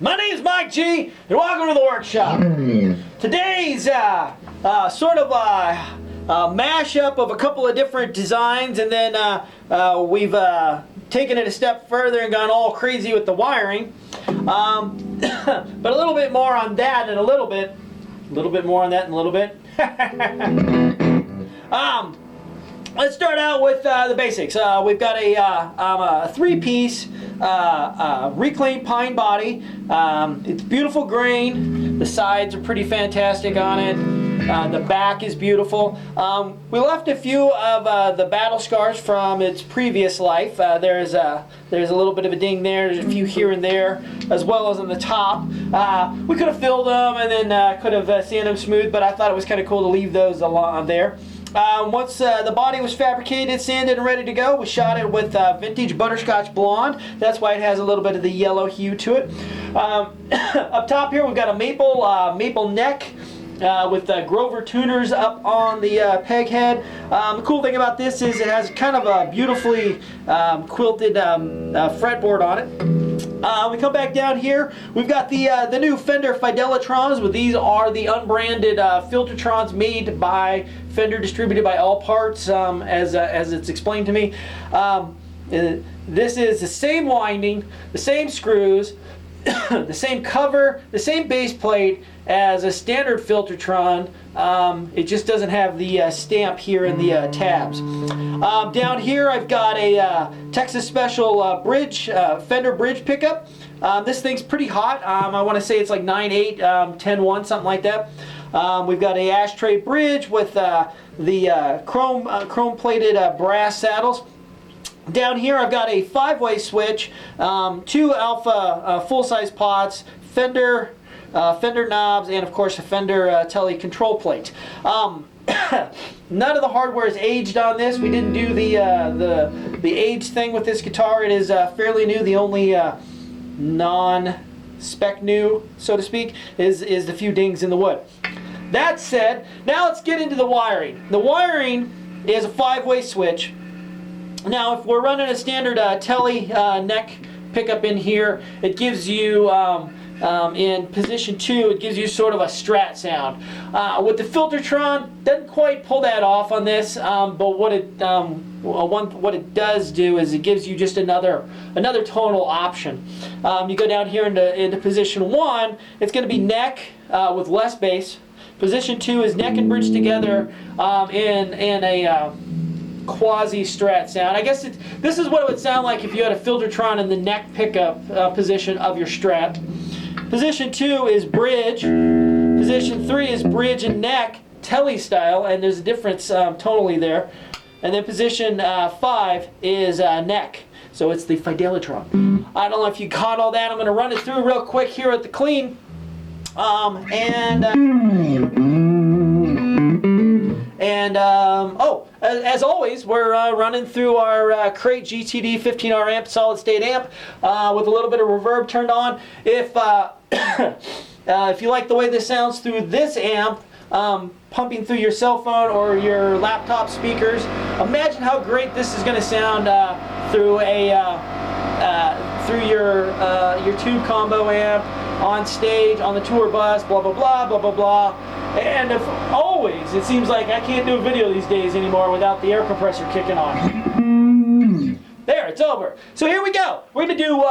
My name's Mike G, and welcome to the workshop. Today's sort of a mashup of a couple of different designs, and then we've taken it a step further and gone all crazy with the wiring. But a little bit more on that in a little bit. A little bit more on that in a little bit. Let's start out with the basics. We've got a three-piece reclaimed pine body. It's beautiful grain. The sides are pretty fantastic on it. The back is beautiful. We left a few of the battle scars from its previous life. There's a little bit of a ding there. There's a few here and there, as well as on the top. We could have filled them and then could have sanded them smooth, but I thought it was kind of cool to leave those along there. Once the body was fabricated, sanded, and ready to go, we shot it with vintage butterscotch blonde. That's why it has a little bit of the yellow hue to it. Up top here, we've got a maple neck with Grover tuners up on the peg head. The cool thing about this is it has kind of a beautifully quilted fretboard on it. We come back down here. We've got the new Fender Fidelitrons. But these are the unbranded Filtertrons made by Fender, distributed by All Parts, as it's explained to me. This is the same winding, the same screws, the same cover, the same base plate as a standard Filtertron. It just doesn't have the stamp here in the tabs. Down here I've got a Texas Special bridge, Fender bridge pickup. This thing's pretty hot. I want to say it's like 9.8, 10.1, something like that. We've got a ashtray bridge with the chrome plated brass saddles. Down here I've got a 5-way switch, 2 alpha full-size pots, Fender knobs, and of course a Fender Tele control plate. None of the hardware is aged on this. We didn't do the age thing with this guitar. It is fairly new. The only non-spec new, so to speak, is the few dings in the wood. That said, now let's get into the wiring. The wiring is a 5-way switch. Now, if we're running a standard Tele neck pickup in here, it gives you, in position 2, it gives you sort of a Strat sound. With the Filtertron, doesn't quite pull that off on this, but what it does do is it gives you just another tonal option. You go down here into position 1, it's going to be neck with less bass. Position 2 is neck and bridge together in a quasi-Strat sound. I guess this is what it would sound like if you had a Filtertron in the neck pickup position of your Strat. Position 2 is bridge. Position 3 is bridge and neck, Tele style, and there's a difference tonally there. And then position 5 is neck. So it's the Fidelitron. I don't know if you caught all that. I'm going to run it through real quick here at the clean. As always, we're running through our Crate GTD 15R amp, solid state amp, with a little bit of reverb turned on. If you like the way this sounds through this amp, pumping through your cell phone or your laptop speakers, imagine how great this is going to sound through your tube combo amp, on stage, on the tour bus, blah blah blah blah blah blah. And if always, it seems like I can't do a video these days anymore without the air compressor kicking on. There, it's over. So here we go. We're going to do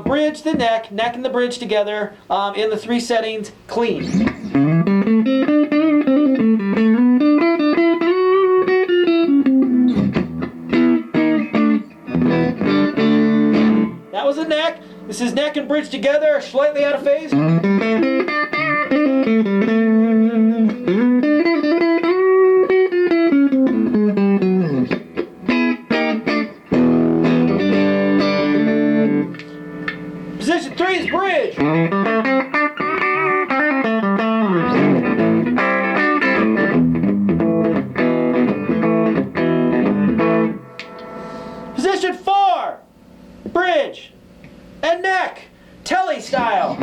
bridge, the neck and the bridge together in the 3 settings, clean. That was the neck. This is neck and bridge together, slightly out of phase. Position 3 is bridge. Position 4, bridge and neck, Tele style.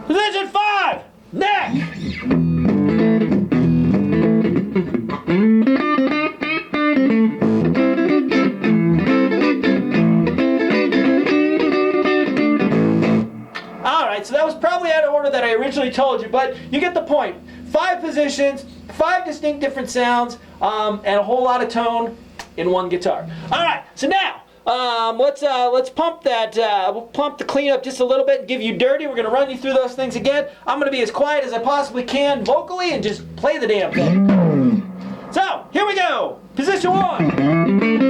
Position 5, neck. positions, 5 distinct different sounds, and a whole lot of tone in one guitar. All right, so now let's pump that. We'll pump the clean up just a little bit and give you dirty. We're gonna run you through those things again. I'm gonna be as quiet as I possibly can vocally and just play the damn thing. So here we go. Position 1.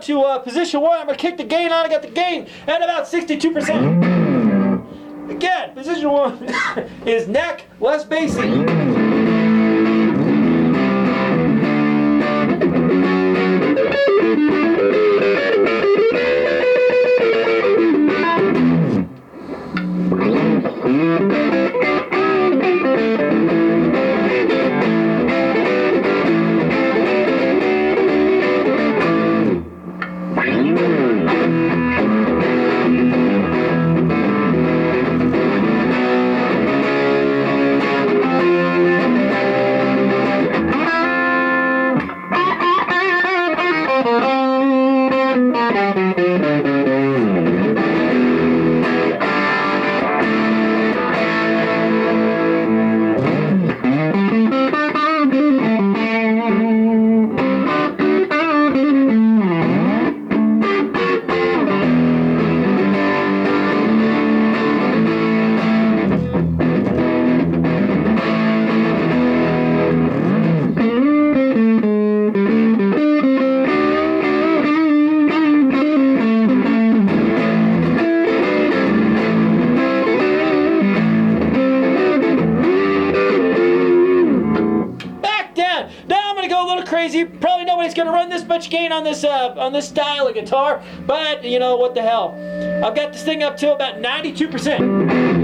To position 1, I'm going to kick the gain on. I got the gain at about 62%. Again, position 1 is neck, less bassy. Crazy. Probably nobody's gonna run this much gain on this style of guitar, but you know what the hell. I've got this thing up to about 92%.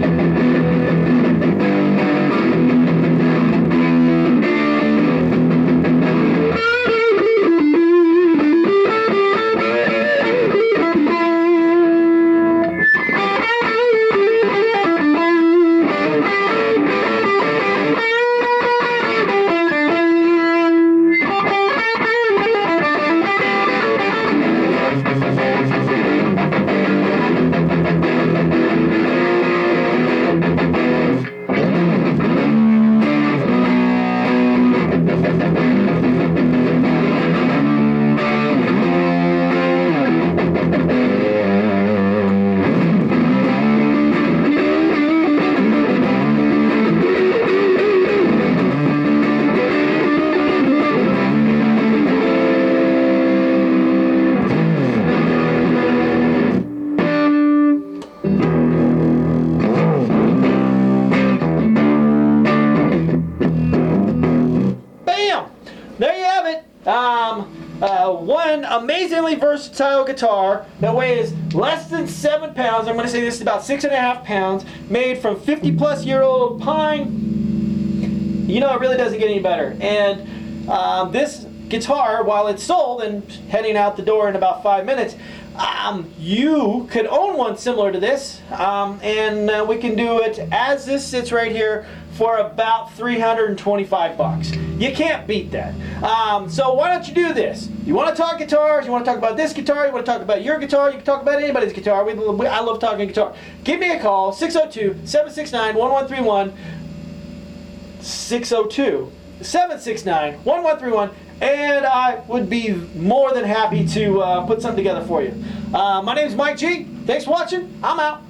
There you have it. One amazingly versatile guitar that weighs less than 7 pounds. I'm going to say this is about 6.5 pounds, made from 50-plus-year-old pine. You know, it really doesn't get any better. And this guitar, while it's sold and heading out the door in about 5 minutes, you could own one similar to this, and we can do it as this sits right here for about 325 bucks. You can't beat that. So why don't you do this? You want to talk guitars, you want to talk about this guitar, you want to talk about your guitar, you can talk about anybody's guitar. I love talking guitar. Give me a call, 602-769-1131, 602-769-1131, and I would be more than happy to put something together for you. My name is Mike G. Thanks for watching. I'm out.